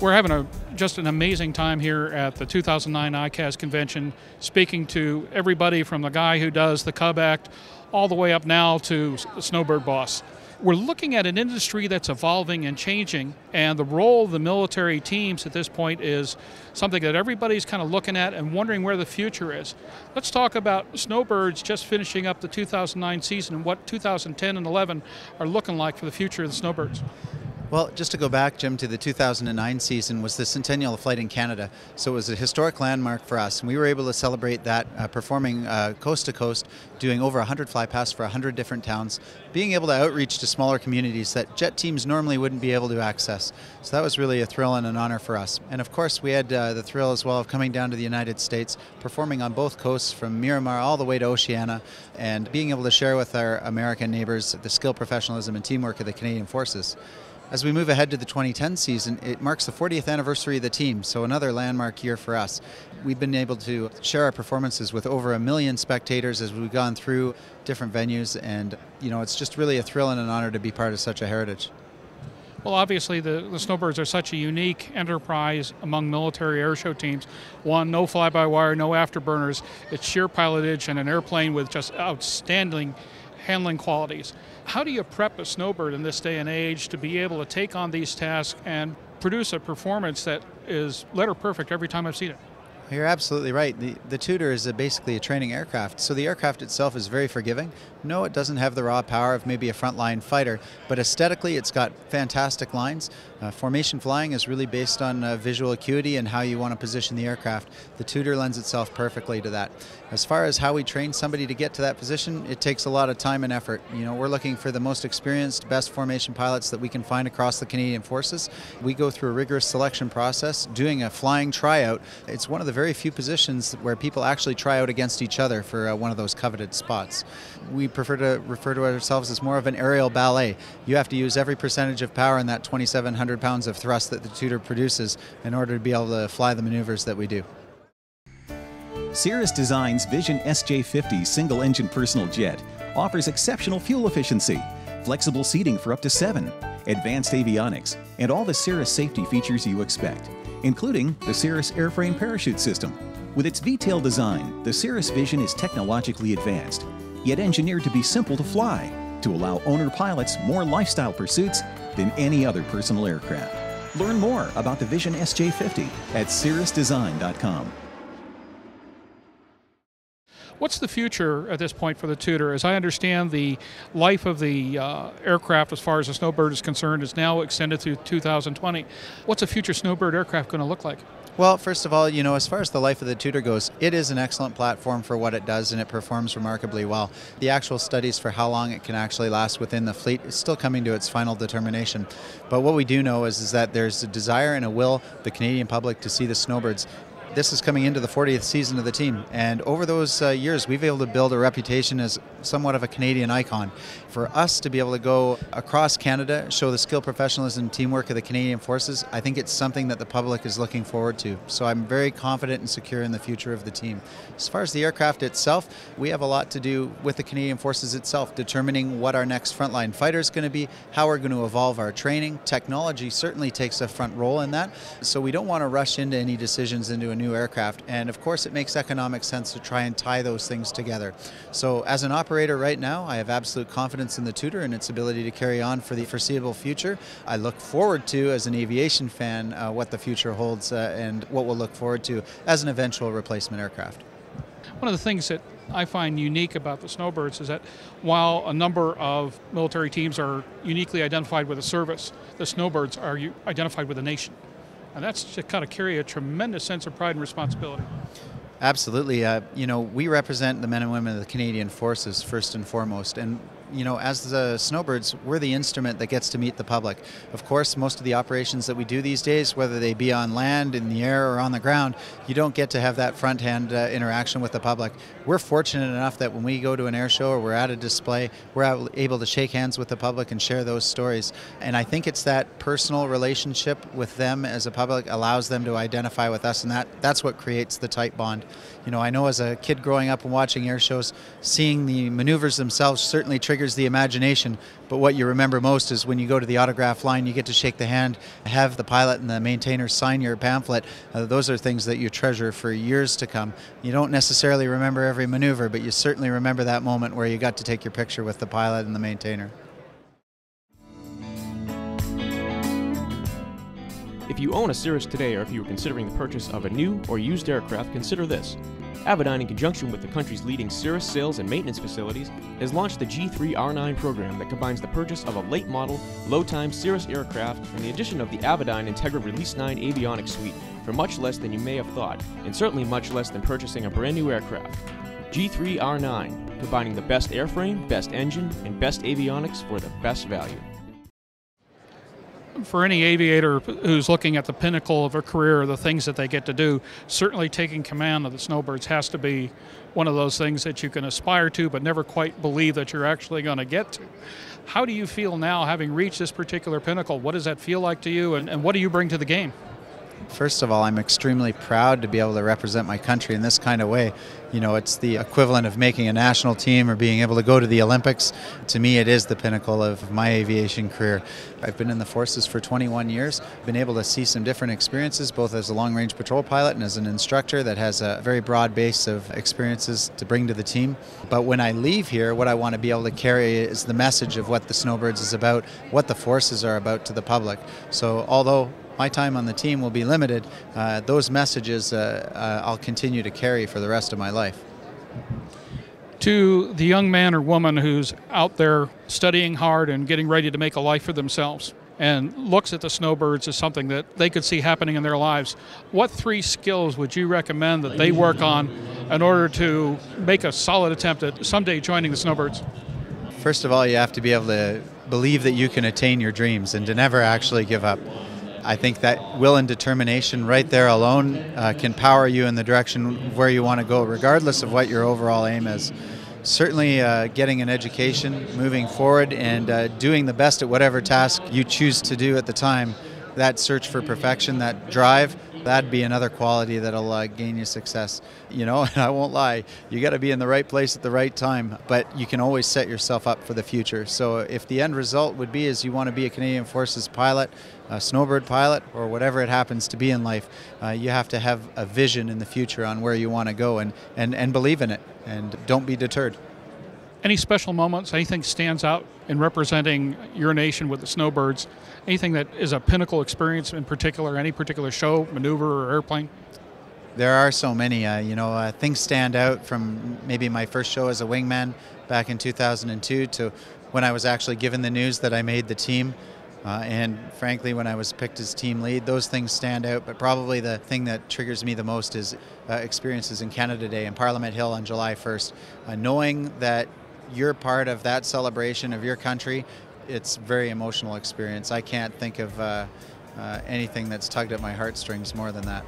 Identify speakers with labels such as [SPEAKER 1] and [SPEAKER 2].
[SPEAKER 1] We're having just an amazing time here at the 2009 ICAS convention, speaking to everybody from the guy who does the Cub Act all the way up now to the Snowbird boss. We're looking at an industry that's evolving and changing, and the role of the military teams at this point is something that everybody's kind of looking at and wondering where the future is. Let's talk about Snowbirds just finishing up the 2009 season and what 2010 and 11 are looking like for the future of the Snowbirds.
[SPEAKER 2] Well, just to go back, Jim, to the 2009 season was the Centennial flight in Canada. So it was a historic landmark for us. And we were able to celebrate that performing coast to coast, doing over 100 flypasts for 100 different towns, being able to outreach to smaller communities that jet teams normally wouldn't be able to access. So that was really a thrill and an honor for us. And of course, we had the thrill as well of coming down to the United States, performing on both coasts from Miramar all the way to Oceania, and being able to share with our American neighbors the skill, professionalism, and teamwork of the Canadian Forces. As we move ahead to the 2010 season, it marks the 40th anniversary of the team, so another landmark year for us. We've been able to share our performances with over 1 million spectators as we've gone through different venues, and it's just really a thrill and an honor to be part of such a heritage.
[SPEAKER 1] Well, obviously the Snowbirds are such a unique enterprise among military airshow teams. One, no fly-by-wire, no afterburners. It's sheer pilotage and an airplane with just outstanding handling qualities. How do you prep a Snowbird in this day and age to be able to take on these tasks and produce a performance that is letter perfect every time I've seen it?
[SPEAKER 2] You're absolutely right. The Tudor is basically a training aircraft, so the aircraft itself is very forgiving. No, it doesn't have the raw power of maybe a frontline fighter, but aesthetically it's got fantastic lines. Formation flying is really based on visual acuity and how you want to position the aircraft. The Tudor lends itself perfectly to that. As far as how we train somebody to get to that position, it takes a lot of time and effort. We're looking for the most experienced, best formation pilots that we can find across the Canadian Forces. We go through a rigorous selection process, doing a flying tryout. It's one of the very few positions where people actually try out against each other for one of those coveted spots. We prefer to refer to ourselves as more of an aerial ballet. You have to use every percentage of power in that 2,700 pounds of thrust that the Tudor produces in order to be able to fly the maneuvers that we do.
[SPEAKER 3] Cirrus Design's Vision SJ50 single-engine personal jet offers exceptional fuel efficiency, flexible seating for up to 7, advanced avionics, and all the Cirrus safety features you expect, including the Cirrus airframe parachute system. With its V-tail design, the Cirrus Vision is technologically advanced, yet engineered to be simple to fly, to allow owner pilots more lifestyle pursuits than any other personal aircraft. Learn more about the Vision SJ50 at cirrusdesign.com.
[SPEAKER 1] What's the future at this point for the Tudor? As I understand, the life of the aircraft as far as the Snowbird is concerned is now extended through 2020. What's a future Snowbird aircraft going to look like?
[SPEAKER 2] Well, first of all, as far as the life of the Tudor goes, it is an excellent platform for what it does, and it performs remarkably well. The actual studies for how long it can actually last within the fleet is still coming to its final determination. But what we do know is that there's a desire and a will of the Canadian public to see the Snowbirds. This is coming into the 40th season of the team, and over those years we've been able to build a reputation as somewhat of a Canadian icon. For us to be able to go across Canada, show the skill, professionalism, and teamwork of the Canadian Forces, I think it's something that the public is looking forward to. So I'm very confident and secure in the future of the team. As far as the aircraft itself, we have a lot to do with the Canadian Forces itself, determining what our next frontline fighter is going to be, how we're going to evolve our training. Technology certainly takes a front role in that, so we don't want to rush into any decisions into a new aircraft, and of course it makes economic sense to try and tie those things together. So as an operator right now, I have absolute confidence in the Tudor and its ability to carry on for the foreseeable future. I look forward to, as an aviation fan, what the future holds and what we'll look forward to as an eventual replacement aircraft.
[SPEAKER 1] One of the things that I find unique about the Snowbirds is that while a number of military teams are uniquely identified with a service, the Snowbirds are identified with a nation. And that's to kind of carry a tremendous sense of pride and responsibility.
[SPEAKER 2] Absolutely. We represent the men and women of the Canadian Forces first and foremost. And as the Snowbirds, we're the instrument that gets to meet the public. Of course, most of the operations that we do these days, whether they be on land, in the air, or on the ground, you don't get to have that front-hand interaction with the public. We're fortunate enough that when we go to an air show or we're at a display, we're able to shake hands with the public and share those stories. And I think it's that personal relationship with them as a public allows them to identify with us, and that's what creates the tight bond. I know as a kid growing up and watching air shows, seeing the maneuvers themselves certainly triggered triggers the imagination. But what you remember most is when you go to the autograph line, you get to shake the hand, have the pilot and the maintainer sign your pamphlet. Those are things that you treasure for years to come. You don't necessarily remember every maneuver, but you certainly remember that moment where you got to take your picture with the pilot and the maintainer.
[SPEAKER 4] If you own a Cirrus today, or if you are considering the purchase of a new or used aircraft, consider this. Avidyne, in conjunction with the country's leading Cirrus sales and maintenance facilities, has launched the G3R9 program that combines the purchase of a late-model, low-time Cirrus aircraft and the addition of the Avidyne Integra Release 9 avionics suite for much less than you may have thought, and certainly much less than purchasing a brand new aircraft. G3R9, combining the best airframe, best engine, and best avionics for the best value.
[SPEAKER 1] For any aviator who's looking at the pinnacle of a career, the things that they get to do, certainly taking command of the Snowbirds has to be one of those things that you can aspire to but never quite believe that you're actually going to get to. How do you feel now, having reached this particular pinnacle? What does that feel like to you, and what do you bring to the game?
[SPEAKER 2] First of all, I'm extremely proud to be able to represent my country in this kind of way. You know, it's the equivalent of making a national team or being able to go to the Olympics. To me, it is the pinnacle of my aviation career. I've been in the forces for 21 years, been able to see some different experiences, both as a long-range patrol pilot and as an instructor that has a very broad base of experiences to bring to the team. But when I leave here, what I want to be able to carry is the message of what the Snowbirds is about, what the forces are about to the public. So although my time on the team will be limited, those messages I'll continue to carry for the rest of my life.
[SPEAKER 1] To the young man or woman who's out there studying hard and getting ready to make a life for themselves and looks at the Snowbirds as something that they could see happening in their lives, what 3 skills would you recommend that they work on in order to make a solid attempt at someday joining the Snowbirds?
[SPEAKER 2] First of all, you have to be able to believe that you can attain your dreams and to never actually give up. I think that will and determination right there alone can power you in the direction where you want to go, regardless of what your overall aim is. Certainly getting an education, moving forward, and doing the best at whatever task you choose to do at the time. That search for perfection, that drive, that'd be another quality that'll gain you success. You know, and I won't lie, you got to be in the right place at the right time, but you can always set yourself up for the future. So if the end result would be is you want to be a Canadian Forces pilot, a Snowbird pilot, or whatever it happens to be in life, you have to have a vision in the future on where you want to go and believe in it, and don't be deterred.
[SPEAKER 1] Any special moments, anything stands out in representing your nation with the Snowbirds? Anything that is a pinnacle experience in particular, any particular show, maneuver, or airplane? There
[SPEAKER 2] are so many. Things stand out from maybe my first show as a wingman back in 2002 to when I was actually given the news that I made the team. And frankly, when I was picked as team lead, those things stand out. But probably the thing that triggers me the most is experiences in Canada Day and Parliament Hill on July 1st. Knowing that you're part of that celebration of your country, it's a very emotional experience. I can't think of anything that's tugged at my heartstrings more than that.